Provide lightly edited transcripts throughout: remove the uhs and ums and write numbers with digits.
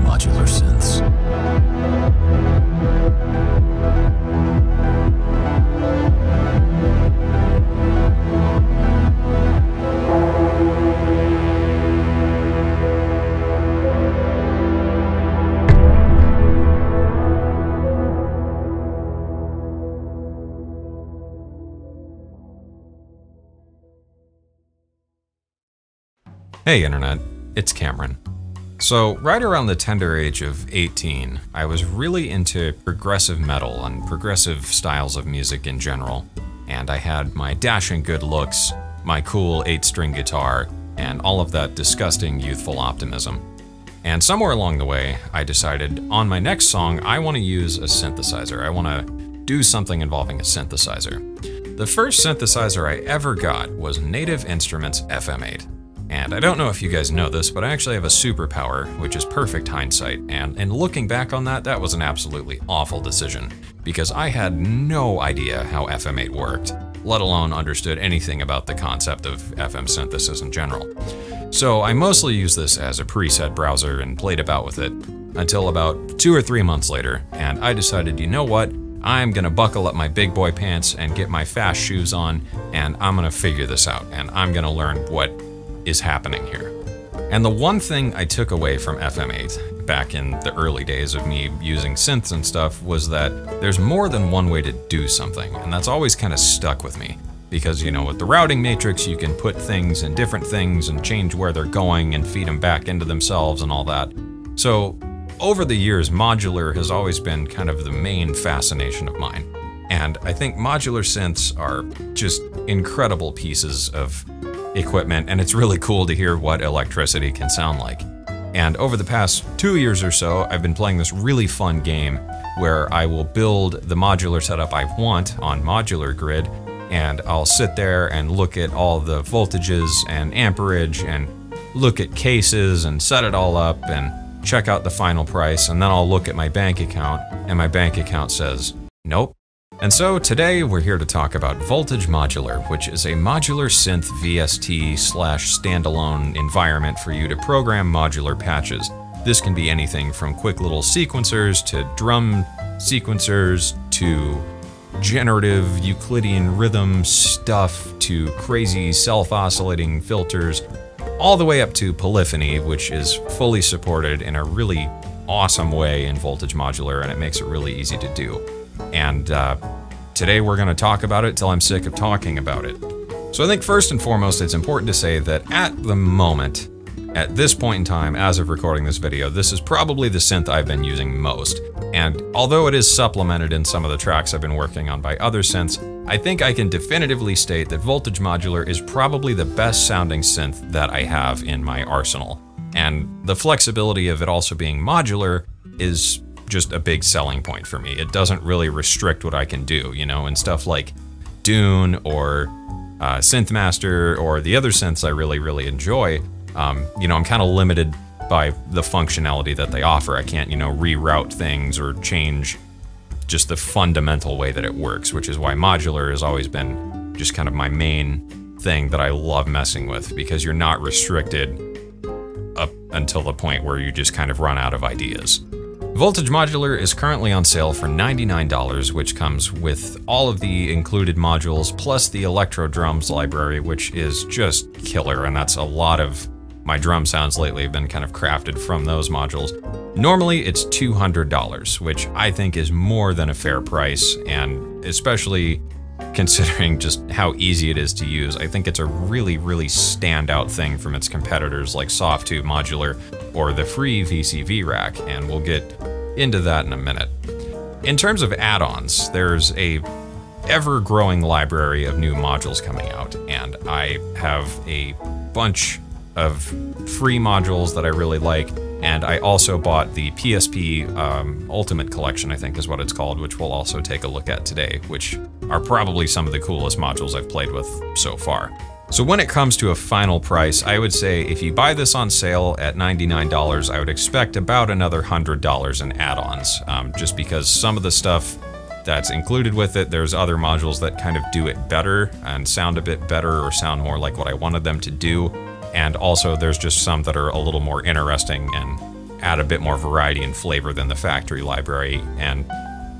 Modular synths. Hey Internet, it's Cameron. So right around the tender age of 18, I was really into progressive metal and progressive styles of music in general, and I had my dashing good looks, my cool 8-string guitar, and all of that disgusting youthful optimism. And somewhere along the way, I decided on my next song, I want to use a synthesizer. I want to do something involving a synthesizer. The first synthesizer I ever got was Native Instruments FM8. And I don't know if you guys know this, but I actually have a superpower, which is perfect hindsight, and looking back on that, that was an absolutely awful decision, because I had no idea how FM8 worked, let alone understood anything about the concept of FM synthesis in general. So I mostly used this as a preset browser and played about with it, until about 2 or 3 months later, and I decided, you know what, I'm gonna buckle up my big boy pants and get my fast shoes on, and I'm gonna figure this out, and I'm gonna learn what is happening here. And the one thing I took away from FM8 back in the early days of me using synths and stuff was that there's more than one way to do something, and that's always kind of stuck with me. Because, you know, with the routing matrix, you can put things in different things and change where they're going and feed them back into themselves and all that. So over the years, modular has always been kind of the main fascination of mine. And I think modular synths are just incredible pieces of equipment, and it's really cool to hear what electricity can sound like. And over the past 2 years or so, I've been playing this really fun game where I will build the modular setup I want on Modular Grid, and I'll sit there and look at all the voltages and amperage and look at cases and set it all up and check out the final price, and then I'll look at my bank account and my bank account says, nope. And so today we're here to talk about Voltage Modular, which is a modular synth VST/standalone environment for you to program modular patches. This can be anything from quick little sequencers to drum sequencers to generative Euclidean rhythm stuff to crazy self-oscillating filters, all the way up to polyphony, which is fully supported in a really awesome way in Voltage Modular, and it makes it really easy to do. And today we're going to talk about it till I'm sick of talking about it. So I think first and foremost, it's important to say that at the moment, at this point in time, as of recording this video, this is probably the synth I've been using most. And although it is supplemented in some of the tracks I've been working on by other synths, I think I can definitively state that Voltage Modular is probably the best sounding synth that I have in my arsenal. And the flexibility of it also being modular is just a big selling point for me. It doesn't really restrict what I can do, you know, and stuff like Dune or Synthmaster or the other synths I really enjoy. You know, I'm kind of limited by the functionality that they offer. I can't, you know, reroute things or change just the fundamental way that it works, which is why modular has always been just kind of my main thing that I love messing with, because you're not restricted up until the point where you just kind of run out of ideas. Voltage Modular is currently on sale for $99, which comes with all of the included modules, plus the Electro Drums library, which is just killer, and that's a lot of my drum sounds lately have been kind of crafted from those modules. Normally it's $200, which I think is more than a fair price, and especially considering just how easy it is to use, I think it's a really standout thing from its competitors like Softtube Modular or the free Vcv Rack, and we'll get into that in a minute. In terms of add-ons, there's a ever-growing library of new modules coming out, and I have a bunch of free modules that I really like, and I also bought the Psp Ultimate Collection, I think is what it's called, which we'll also take a look at today, which are probably some of the coolest modules I've played with so far. So when it comes to a final price, I would say if you buy this on sale at $99, I would expect about another $100 in add-ons, just because some of the stuff that's included with it, there's other modules that kind of do it better and sound a bit better or sound more like what I wanted them to do. And also there's just some that are a little more interesting and add a bit more variety and flavor than the factory library, and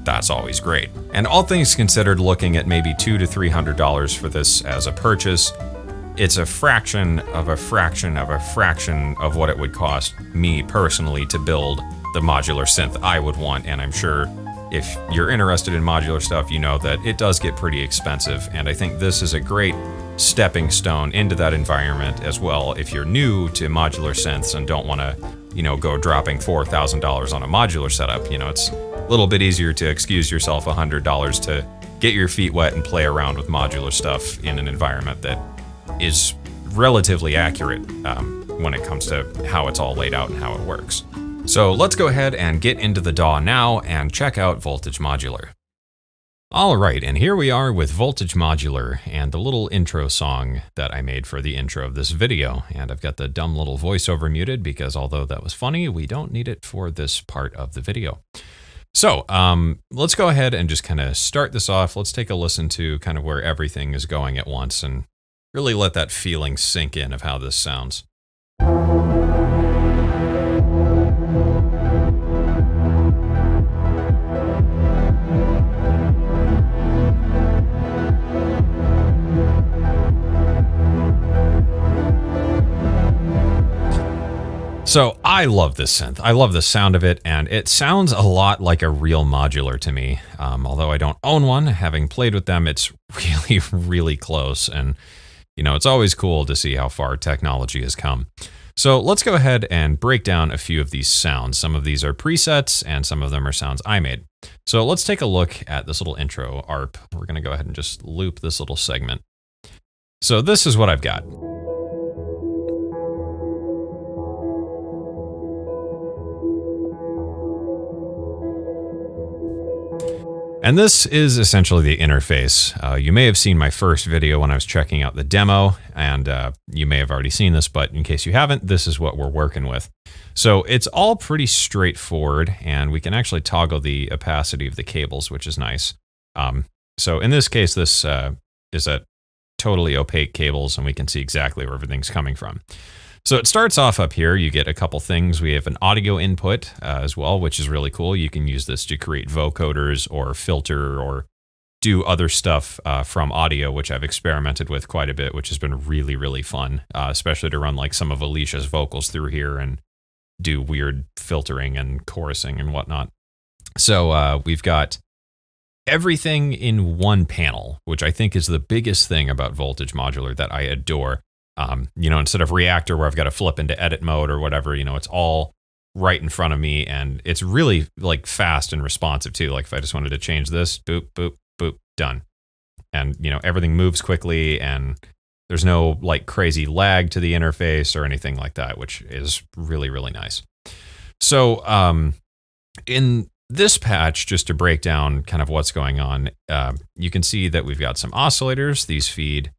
that's always great. And all things considered, looking at maybe $200 to $300 for this as a purchase, it's a fraction of a fraction of a fraction of what it would cost me personally to build the modular synth I would want. And I'm sure if you're interested in modular stuff, you know that it does get pretty expensive. And I think this is a great stepping stone into that environment as well. If you're new to modular synths and don't want to, you know, go dropping $4,000 on a modular setup, you know, it's a little bit easier to excuse yourself $100 to get your feet wet and play around with modular stuff in an environment that is relatively accurate when it comes to how it's all laid out and how it works. So let's go ahead and get into the DAW now and check out Voltage Modular. All right, and here we are with Voltage Modular and the little intro song that I made for the intro of this video. And I've got the dumb little voiceover muted because although that was funny, we don't need it for this part of the video. So let's go ahead and just kind of start this off. Let's take a listen to kind of where everything is going at once and really let that feeling sink in of how this sounds. So I love this synth. I love the sound of it, and it sounds a lot like a real modular to me. Although I don't own one, having played with them, it's really, really close. And, you know, it's always cool to see how far technology has come. So let's go ahead and break down a few of these sounds. Some of these are presets, and some of them are sounds I made. So let's take a look at this little intro ARP. We're going to go ahead and just loop this little segment. So this is what I've got. And this is essentially the interface. You may have seen my first video when I was checking out the demo, and you may have already seen this, but in case you haven't, this is what we're working with. So it's all pretty straightforward, and we can actually toggle the opacity of the cables, which is nice. So in this case, this is a totally opaque cables, and we can see exactly where everything's coming from. So it starts off up here. You get a couple things. We have an audio input as well, which is really cool. You can use this to create vocoders or filter or do other stuff from audio, which I've experimented with quite a bit, which has been really, really fun, especially to run like some of Alicia's vocals through here and do weird filtering and chorusing and whatnot. So we've got everything in one panel, which I think is the biggest thing about Voltage Modular that I adore. You know, instead of Reactor where I've got to flip into edit mode or whatever, you know, it's all right in front of me, and it's really like fast and responsive too. Like if I just wanted to change this, boop, boop, boop, done. And, you know, everything moves quickly and there's no like crazy lag to the interface or anything like that, which is really, really nice. So in this patch, just to break down kind of what's going on, you can see that we've got some oscillators. These feed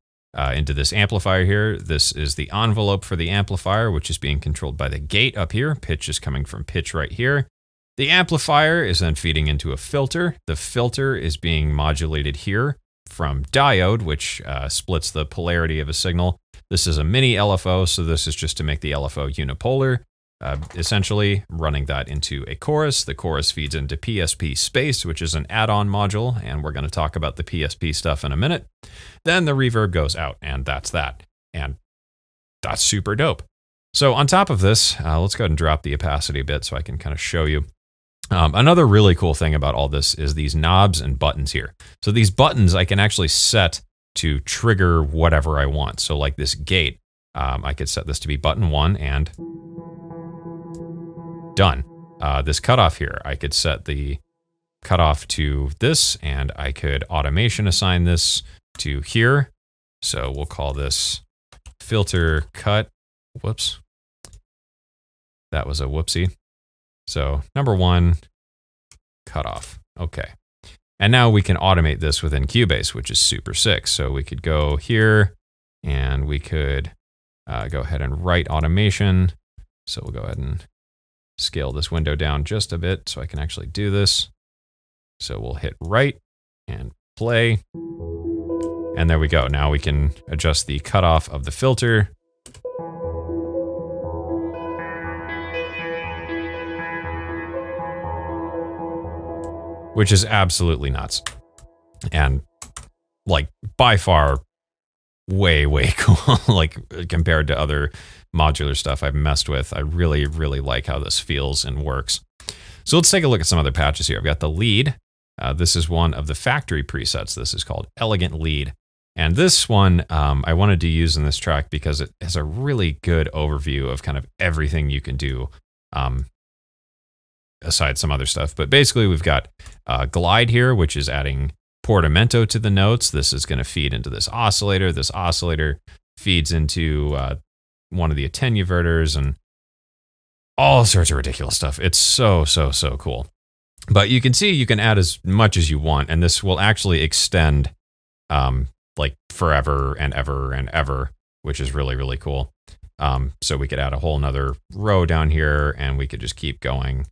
into this amplifier here. This is the envelope for the amplifier, which is being controlled by the gate up here. Pitch is coming from pitch right here. The amplifier is then feeding into a filter. The filter is being modulated here from diode, which splits the polarity of a signal. This is a mini LFO, so this is just to make the LFO unipolar. Essentially running that into a chorus. The chorus feeds into Psp Space, which is an add-on module, and we're going to talk about the Psp stuff in a minute. Then the reverb goes out, and that's that. And that's super dope. So on top of this, let's go ahead and drop the opacity a bit so I can kind of show you. Another really cool thing about all this is these knobs and buttons here. So these buttons I can actually set to trigger whatever I want. So like this gate, I could set this to be button 1 and done. This cutoff here, I could set the cutoff to this, and I could automation assign this to here. So we'll call this filter cut. Whoops. That was a whoopsie. So number 1, cutoff. Okay. And now we can automate this within Cubase, which is super sick. So we could go here and we could go ahead and write automation. So we'll go ahead and scale this window down just a bit so I can actually do this. So we'll hit write and play. And there we go. Now we can adjust the cutoff of the filter. which is absolutely nuts. And like by far way cool, like compared to other modular stuff I've messed with. I really like how this feels and works. So let's take a look at some other patches here. I've got the lead. This is one of the factory presets. This is called Elegant Lead. And this one I wanted to use in this track because it has a really good overview of kind of everything you can do, aside some other stuff. But basically we've got glide here, which is adding portamento to the notes. This is going to feed into this oscillator. This oscillator feeds into one of the attenuverters and all sorts of ridiculous stuff. It's so cool. But you can see you can add as much as you want, and this will actually extend like forever and ever and ever, which is really cool. So we could add a whole nother row down here, and we could just keep going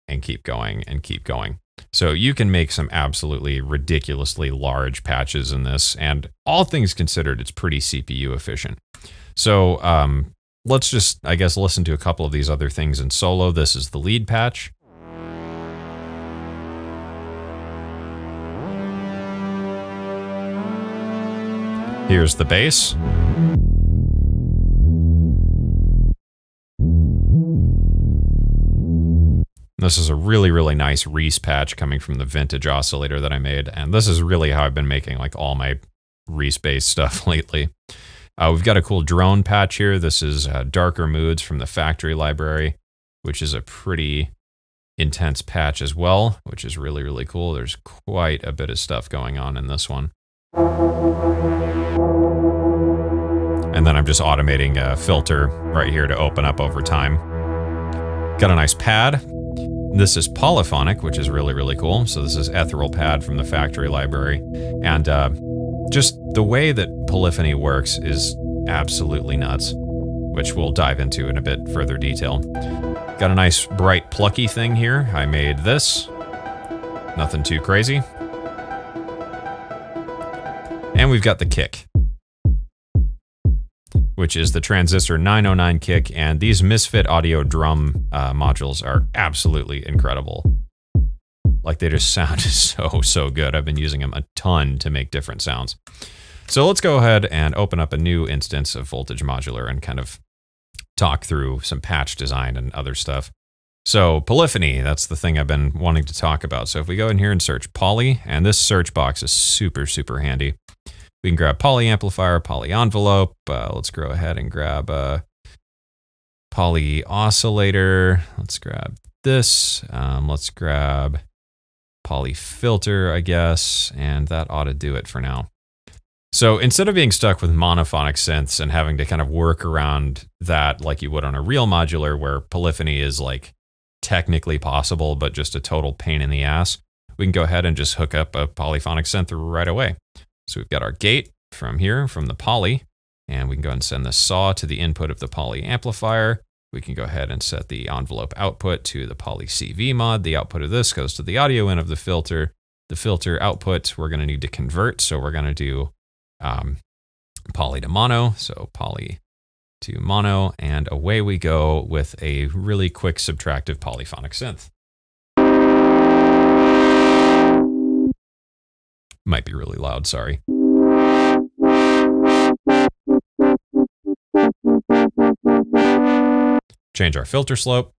and keep going and keep going. So you can make some absolutely ridiculously large patches in this, and all things considered, it's pretty CPU efficient. So let's just, I guess, listen to a couple of these other things in solo. This is the lead patch. Here's the bass. This is a really nice Reese patch coming from the vintage oscillator that I made. And this is really how I've been making like all my Reese-based stuff lately. We've got a cool drone patch here. This is Darker Moods from the factory library, which is a pretty intense patch as well, which is really cool. There's quite a bit of stuff going on in this one. And then I'm just automating a filter right here to open up over time. Got a nice pad. This is Polyphonic, which is really cool. So this is Ethereal Pad from the factory library. And just the way that polyphony works is absolutely nuts, which we'll dive into in a bit further detail. Got a nice bright plucky thing here. I made this. Nothing too crazy. And we've got the kick, which is the Transistor 909 kick, and these Misfit Audio drum modules are absolutely incredible. Like, they just sound so good. I've been using them a ton to make different sounds. So let's go ahead and open up a new instance of Voltage Modular and kind of talk through some patch design and other stuff. So polyphony, that's the thing I've been wanting to talk about. So if we go in here and search poly, and this search box is super handy. We can grab poly amplifier, poly envelope. Let's go ahead and grab a poly oscillator. Let's grab this. Let's grab poly filter, I guess, and that ought to do it for now. So instead of being stuck with monophonic synths and having to kind of work around that like you would on a real modular where polyphony is like technically possible, but just a total pain in the ass, we can go ahead and just hook up a polyphonic synth right away. So we've got our gate from here, from the poly, and we can go ahead and send the saw to the input of the poly amplifier. We can go ahead and set the envelope output to the poly CV mod. The output of this goes to the audio in of the filter. The filter output, we're going to need to convert. So we're going to do poly to mono. So poly to mono, and away we go with a really quick subtractive polyphonic synth. Might be really loud, sorry. Change our filter slope.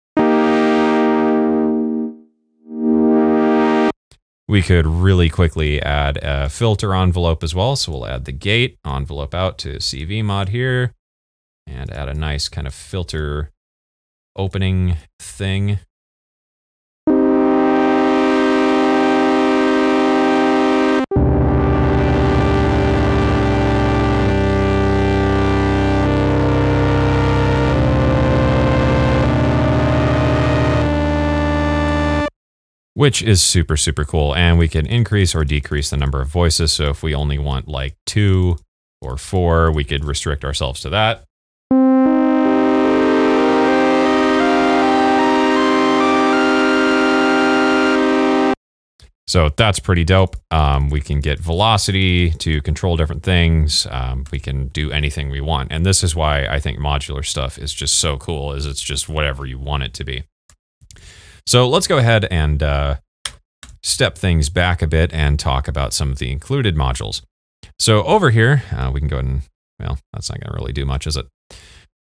We could really quickly add a filter envelope as well. So we'll add the gate envelope out to CV mod here and add a nice kind of filter opening thing. Which is super cool, and we can increase or decrease the number of voices. So if we only want like 2 or 4, we could restrict ourselves to that. So that's pretty dope. We can get velocity to control different things. We can do anything we want. And this is why I think modular stuff is just so cool, is it's just whatever you want it to be. So let's go ahead and step things back a bit and talk about some of the included modules. So over here, we can go ahead and, well, that's not going to really do much, is it?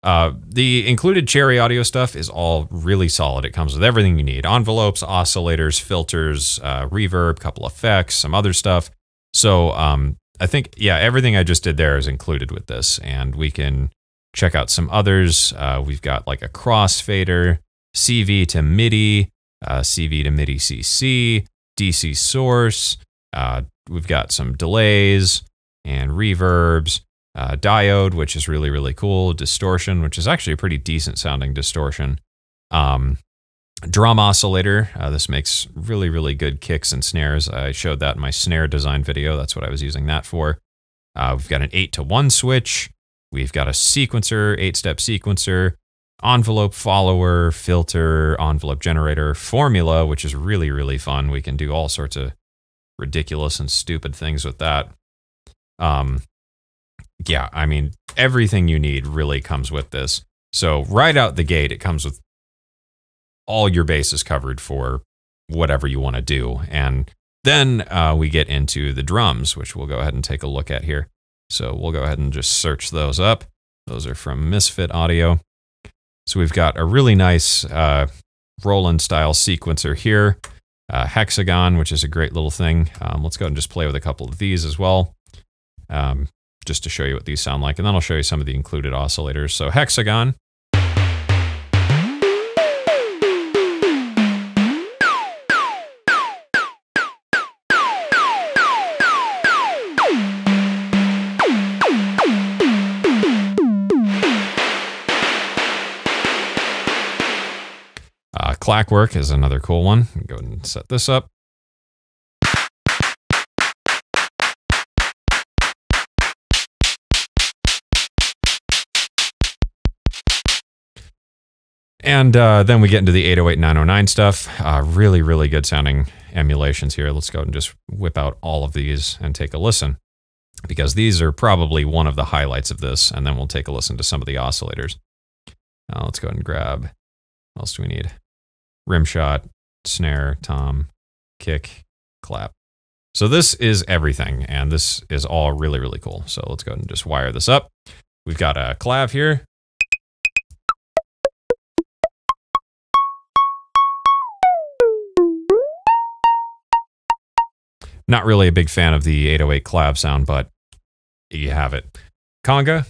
The included Cherry audio stuff is all really solid. It comes with everything you need. Envelopes, oscillators, filters, reverb, couple effects, some other stuff. So I think, yeah, everything I just did there is included with this. And we can check out some others. We've got like a crossfader, CV to MIDI, CV to MIDI CC, DC source. We've got some delays and reverbs. Diode, which is really, really cool. Distortion, which is actually a pretty decent sounding distortion. Drum oscillator. This makes really, really good kicks and snares. I showed that in my snare design video. That's what I was using that for. We've got an 8-to-1 switch. We've got a sequencer, 8-step sequencer, envelope follower, filter, envelope generator, formula, which is really, really fun. We can do all sorts of ridiculous and stupid things with that. Yeah, I mean, everything you need really comes with this. So right out the gate, it comes with all your bases covered for whatever you want to do. And then we get into the drums, which we'll go ahead and take a look at here. So we'll go ahead and just search those up. Those are from Misfit Audio. So we've got a really nice Roland style sequencer here. Hexagon, which is a great little thing. Let's go ahead and just play with a couple of these as well. Just to show you what these sound like, and then I'll show you some of the included oscillators. So Hexagon. Clackwork is another cool one. Go ahead and set this up. And then we get into the 808 909 stuff. Really, really good sounding emulations here. Let's go ahead and just whip out all of these and take a listen, because these are probably one of the highlights of this. And then we'll take a listen to some of the oscillators. Let's go ahead and grab, what else do we need? Rimshot, snare, tom, kick, clap. So this is everything, and this is all really, really cool. So let's go ahead and just wire this up. We've got a clav here. Not really a big fan of the 808 clav sound, but you have it. Conga.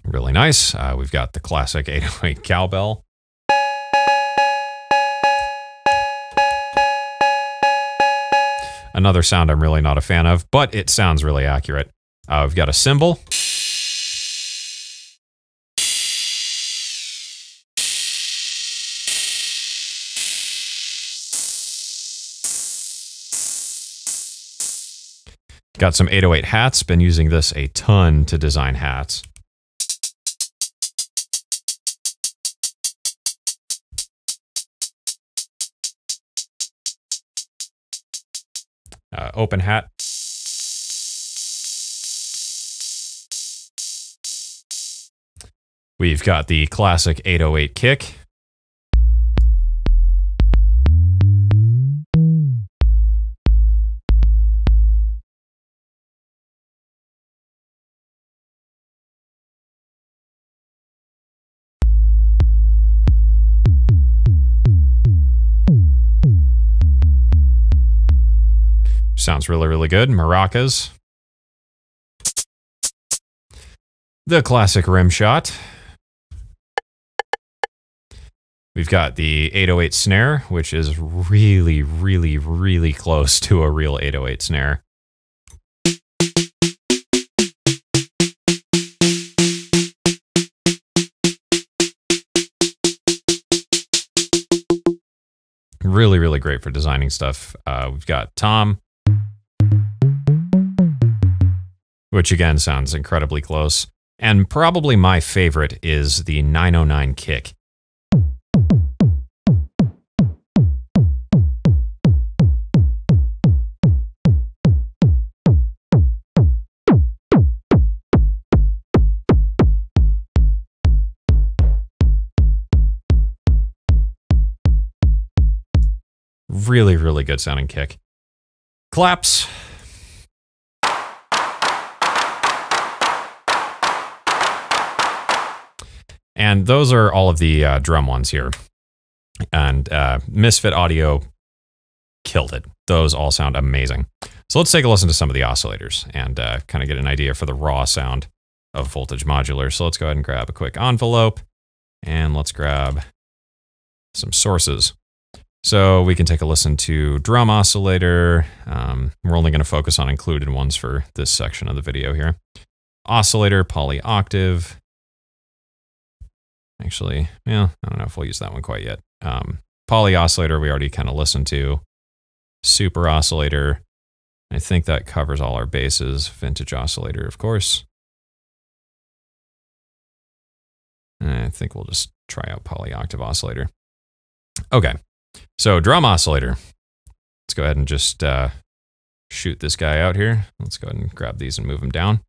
Really nice. We've got the classic 808 cowbell. Another sound I'm really not a fan of, but it sounds really accurate. We've got a cymbal. Got some 808 hats. Been using this a ton to design hats. Open hat. We've got the classic 808 kick. Sounds really, really good. Maracas. The classic rimshot. We've got the 808 snare, which is really, really, really close to a real 808 snare. Really, really great for designing stuff. We've got tom, which again sounds incredibly close. And probably my favorite is the 909 kick. Really, really good sounding kick. Claps. And those are all of the drum ones here. And Misfit Audio killed it. Those all sound amazing. So let's take a listen to some of the oscillators and kind of get an idea for the raw sound of Voltage Modular. So let's go ahead and grab a quick envelope and let's grab some sources. So we can take a listen to drum oscillator. We're only going to focus on included ones for this section of the video here. Oscillator, poly octave. Actually, yeah, I don't know if we'll use that one quite yet. Poly oscillator we already kind of listened to. Super oscillator. I think that covers all our bases. Vintage oscillator, of course. I think we'll just try out poly octave oscillator. Okay, so drum oscillator. Let's go ahead and just shoot this guy out here. Let's go ahead and grab these and move them down.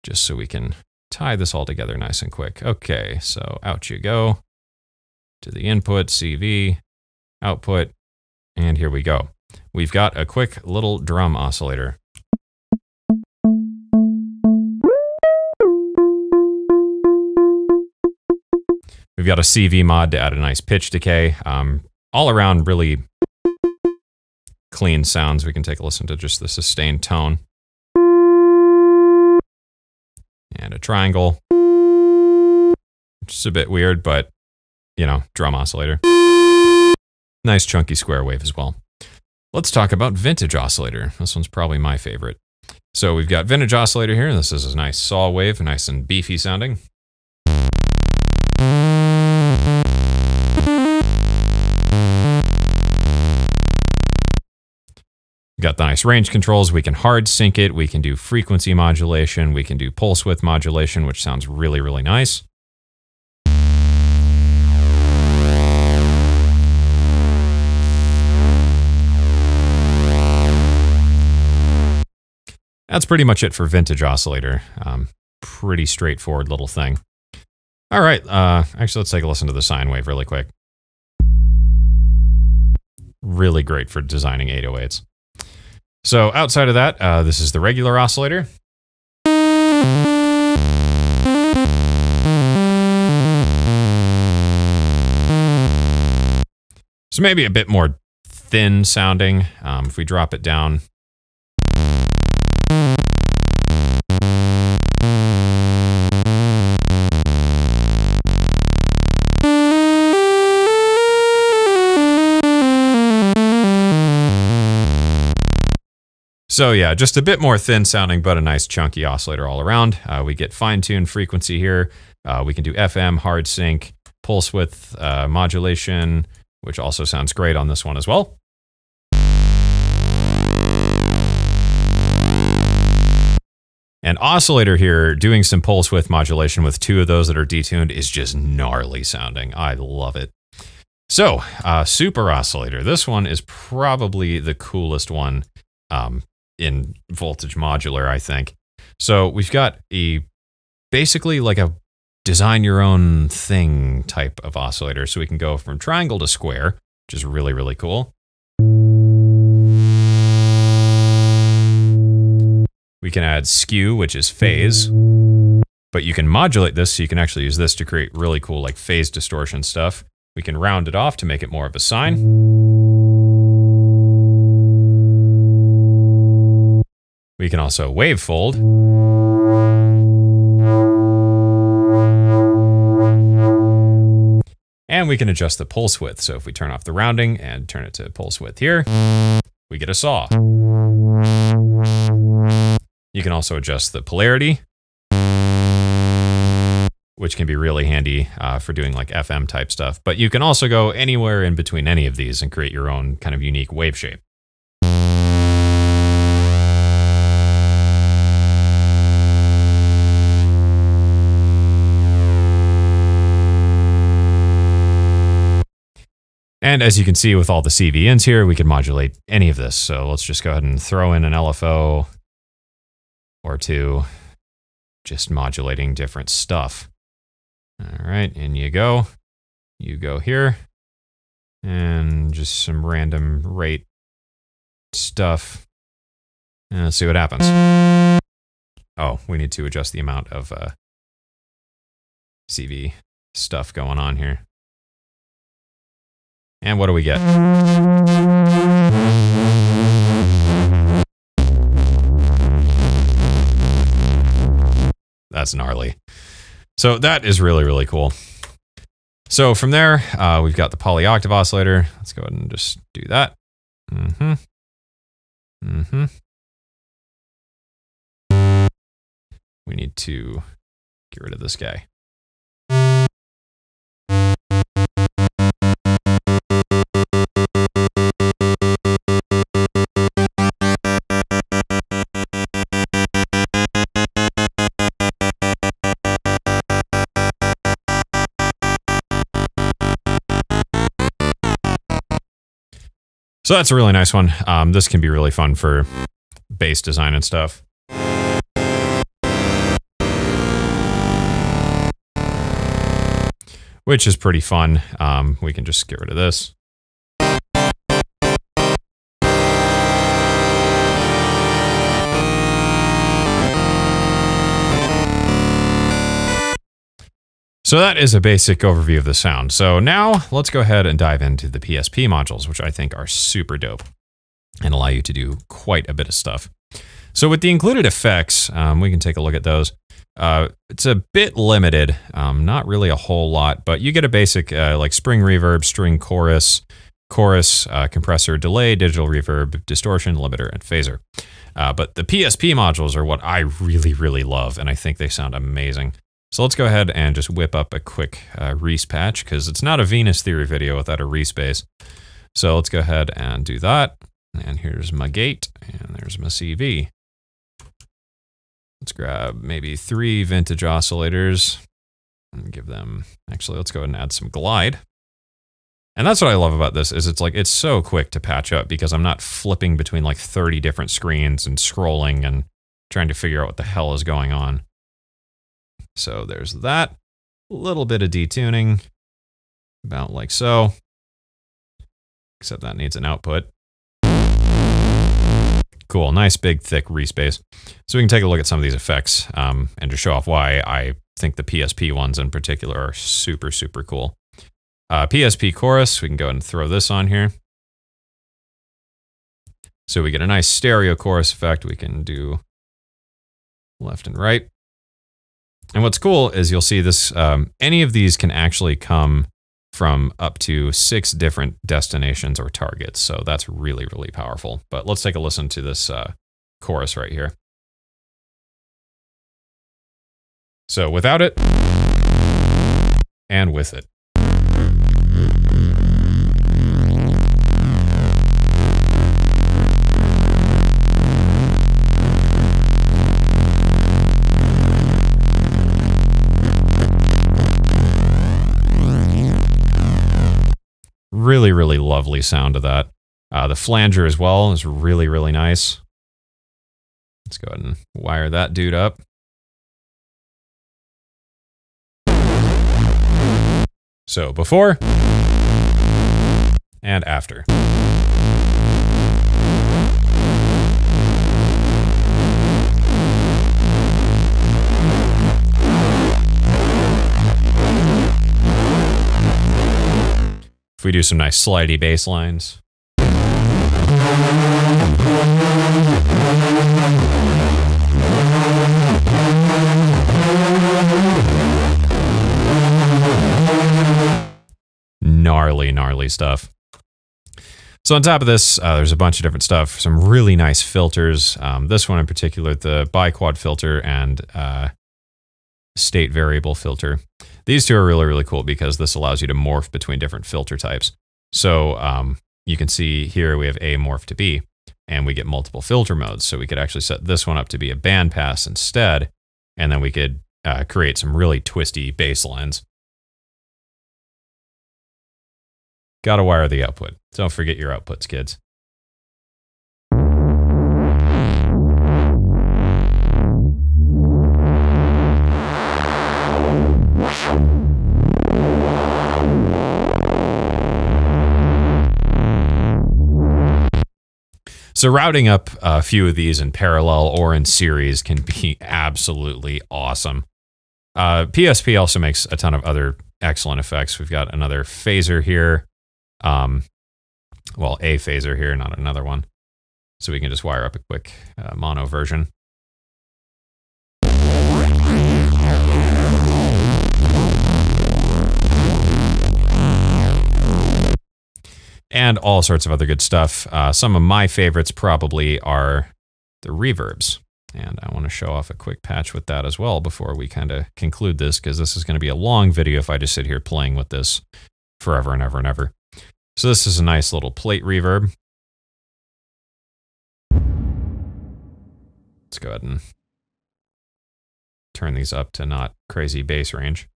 Just so we can tie this all together nice and quick. Okay, so out you go to the input, CV, output, and here we go. We've got a quick little drum oscillator. We've got a CV mod to add a nice pitch decay. All around really clean sounds. We can take a listen to just the sustained tone. And a triangle, which is a bit weird, but, you know, drum oscillator. Nice chunky square wave as well. Let's talk about vintage oscillator. This one's probably my favorite. So we've got vintage oscillator here. This is a nice saw wave, nice and beefy sounding. Got the nice range controls. We can hard sync it. We can do frequency modulation. We can do pulse width modulation, which sounds really, really nice. That's pretty much it for vintage oscillator. Pretty straightforward little thing. All right, actually, let's take a listen to the sine wave really quick. Really great for designing 808s. So outside of that, this is the regular oscillator. So maybe a bit more thin sounding. If we drop it down. So yeah, just a bit more thin sounding, but a nice chunky oscillator all around. We get fine-tuned frequency here. We can do FM, hard sync, pulse width modulation, which also sounds great on this one as well. And oscillator here, doing some pulse width modulation with two of those that are detuned is just gnarly sounding. I love it. So, super oscillator. This one is probably the coolest one in Voltage Modular, I think. So we've got basically like a design your own thing type of oscillator. So we can go from triangle to square, which is really, really cool. We can add skew, which is phase, but you can modulate this so you can actually use this to create really cool like phase distortion stuff. We can round it off to make it more of a sine. We can also wavefold. And we can adjust the pulse width. So if we turn off the rounding and turn it to pulse width here, we get a saw. You can also adjust the polarity, which can be really handy for doing like FM type stuff. But you can also go anywhere in between any of these and create your own kind of unique wave shape. And as you can see with all the CV ins here, we can modulate any of this. So let's just go ahead and throw in an LFO or two, just modulating different stuff. All right, in you go. You go here. and just some random rate stuff. And let's see what happens. Oh, we need to adjust the amount of CV stuff going on here. And what do we get? That's gnarly. So that is really, really cool. So from there, we've got the polyoctave oscillator. Let's go ahead and just do that. We need to get rid of this guy. So that's a really nice one. This can be really fun for bass design and stuff. Which is pretty fun. We can just get rid of this. So that is a basic overview of the sound. So now let's go ahead and dive into the Psp modules, which I think are super dope and allow you to do quite a bit of stuff. So with the included effects, we can take a look at those. It's a bit limited, not really a whole lot, but you get a basic like spring reverb, string chorus, compressor, delay, digital reverb, distortion, limiter, and phaser. But the Psp modules are what I really, really love, and I think they sound amazing. So let's go ahead and just whip up a quick Reese patch, because it's not a Venus Theory video without a Reese bass. So let's go ahead and do that. And here's my gate, and there's my CV. Let's grab maybe 3 vintage oscillators and give them, actually, let's go ahead and add some glide. And that's what I love about this, is it's so quick to patch up because I'm not flipping between like 30 different screens and scrolling and trying to figure out what the hell is going on. So there's that. A little bit of detuning, about like so. Except that needs an output. Cool, nice big thick Reese bass. So we can take a look at some of these effects and just show off why I think the Psp ones in particular are super, super cool. Psp chorus, we can go ahead and throw this on here. So we get a nice stereo chorus effect. We can do left and right. And what's cool is you'll see this, any of these can actually come from up to 6 different destinations or targets. So that's really, really powerful. But let's take a listen to this chorus right here. So without it and with it. Really, really lovely sound of that. The flanger as well is really, really nice. Let's go ahead and wire that dude up. So before and after. If we do some nice slidey bass lines. Gnarly, gnarly stuff. So on top of this, there's a bunch of different stuff. Some really nice filters. This one in particular, the biquad filter and state variable filter. These two are really, really cool because this allows you to morph between different filter types. So you can see here we have A morph to B, and we get multiple filter modes. So we could actually set this one up to be a bandpass instead, and then we could create some really twisty bass lines. Gotta wire the output. Don't forget your outputs, kids. So routing up a few of these in parallel or in series can be absolutely awesome. PSP also makes a ton of other excellent effects. We've got another phaser here. Well, a phaser here, not another one. So we can just wire up a quick mono version. And all sorts of other good stuff. Some of my favorites probably are the reverbs. And I want to show off a quick patch with that as well before we kind of conclude this, because this is going to be a long video if I just sit here playing with this forever and ever and ever. So this is a nice little plate reverb. Let's go ahead and turn these up to not crazy bass range.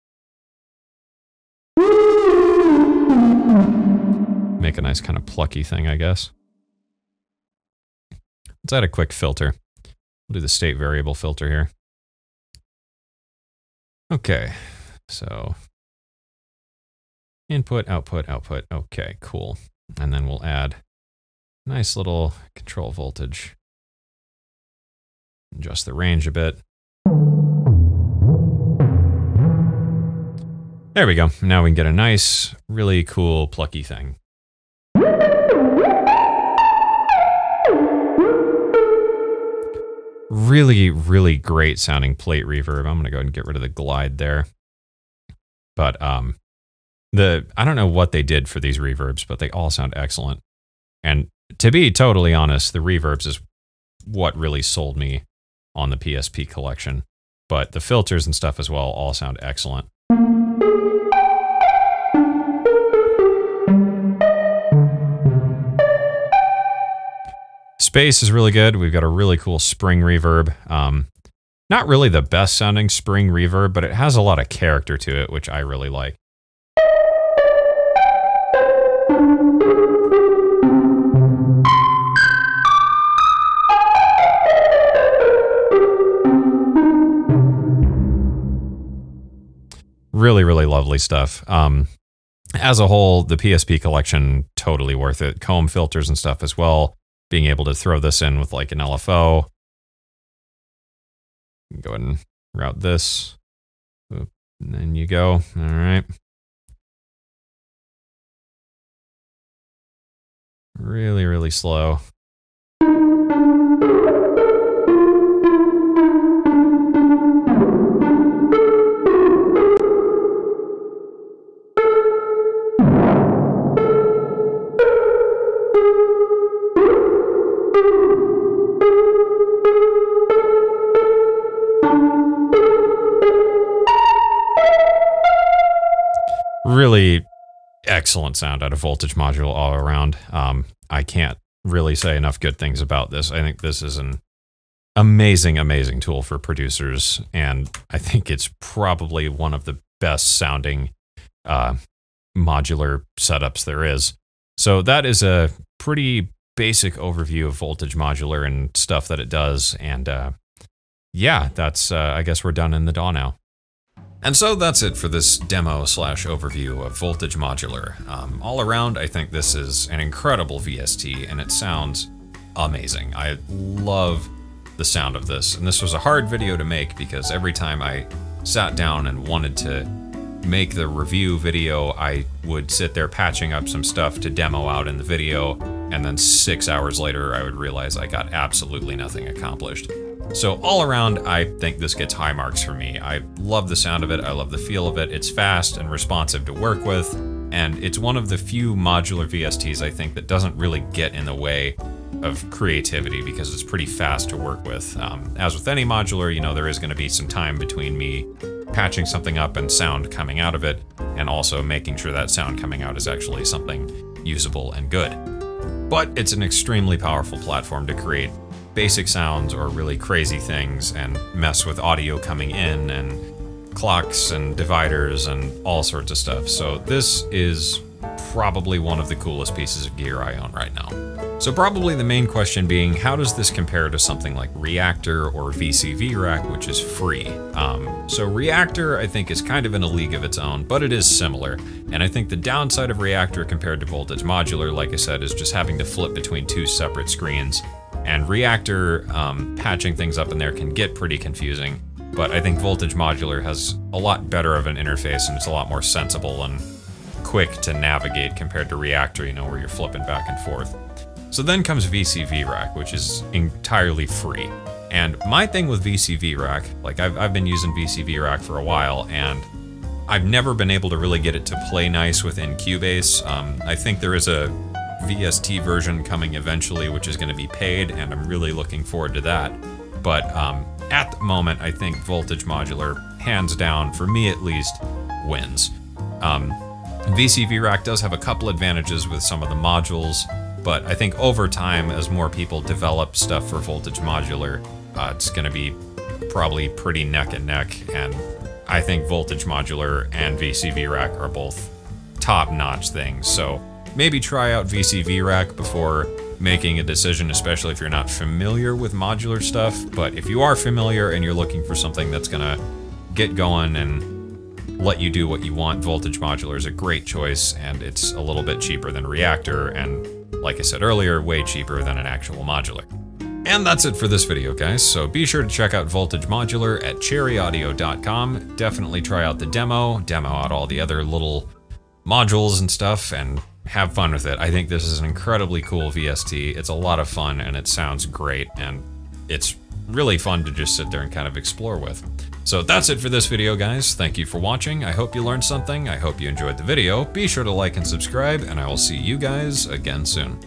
Make a nice kind of plucky thing, I guess. Let's add a quick filter. We'll do the state variable filter here. Okay, so input, output, output. Okay, cool. And then we'll add a nice little control voltage. Adjust the range a bit. There we go. Now we can get a nice, really cool, plucky thing. Really, really great sounding plate reverb. I'm gonna go ahead and get rid of the glide there. But I don't know what they did for these reverbs, but they all sound excellent. And to be totally honest, the reverbs is what really sold me on the PSP collection. But the filters and stuff as well all sound excellent. Space is really good. We've got a really cool spring reverb. Not really the best sounding spring reverb, but it has a lot of character to it, which I really like. Really, really lovely stuff. As a whole, the PSP collection, totally worth it. Comb filters and stuff as well. Being able to throw this in with like an LFO. Go ahead and route this. Oop, and then you go. All right. Really, really slow. Really excellent sound out of Voltage Modular all around. I can't really say enough good things about this. I think this is an amazing, amazing tool for producers, and I think it's probably one of the best sounding modular setups there is. So that is a pretty basic overview of Voltage Modular and stuff that it does, and yeah, that's I guess we're done in the DAW now. And so that's it for this demo / overview of Voltage Modular. All around, I think this is an incredible VST, and it sounds amazing. I love the sound of this, and this was a hard video to make because every time I sat down and wanted to make the review video, I would sit there patching up some stuff to demo out in the video, and then 6 hours later I would realize I got absolutely nothing accomplished. So all around, I think this gets high marks for me. I love the sound of it, I love the feel of it, it's fast and responsive to work with, and it's one of the few modular VSTs I think that doesn't really get in the way of creativity because it's pretty fast to work with. As with any modular, you know, there is going to be some time between me patching something up and sound coming out of it, and also making sure that sound coming out is actually something usable and good. But it's an extremely powerful platform to create basic sounds or really crazy things and mess with audio coming in and clocks and dividers and all sorts of stuff. So this is probably one of the coolest pieces of gear I own right now. So probably the main question being, how does this compare to something like Reactor or Vcv Rack, which is free? So Reactor, I think, is kind of in a league of its own, but it is similar. And I think the downside of Reactor compared to Voltage Modular, like I said, is just having to flip between two separate screens. And Reactor, patching things up in there can get pretty confusing. But I think Voltage Modular has a lot better of an interface, and it's a lot more sensible and quick to navigate compared to Reactor, you know, where you're flipping back and forth. So then comes Vcv Rack, which is entirely free. And my thing with Vcv Rack, like I've been using Vcv Rack for a while, and I've never been able to really get it to play nice within Cubase. I think there is a VST version coming eventually, which is going to be paid, and I'm really looking forward to that. But at the moment, I think Voltage Modular, hands down, for me at least, wins. Vcv Rack does have a couple advantages with some of the modules, but I think over time, as more people develop stuff for Voltage Modular, it's going to be probably pretty neck and neck, and I think Voltage Modular and Vcv Rack are both top-notch things. So maybe try out Vcv Rack before making a decision, especially if you're not familiar with modular stuff. But if you are familiar and you're looking for something that's going to get going and let you do what you want, Voltage Modular is a great choice, and it's a little bit cheaper than Reactor, and like I said earlier, way cheaper than an actual modular. And that's it for this video, guys, so be sure to check out Voltage Modular at cherryaudio.com. Definitely try out the demo out all the other little modules and stuff, and have fun with it. I think this is an incredibly cool VST. It's a lot of fun, and it sounds great, and it's really fun to just sit there and kind of explore with. So that's it for this video, guys. Thank you for watching. I hope you learned something. I hope you enjoyed the video. Be sure to like and subscribe, and I will see you guys again soon.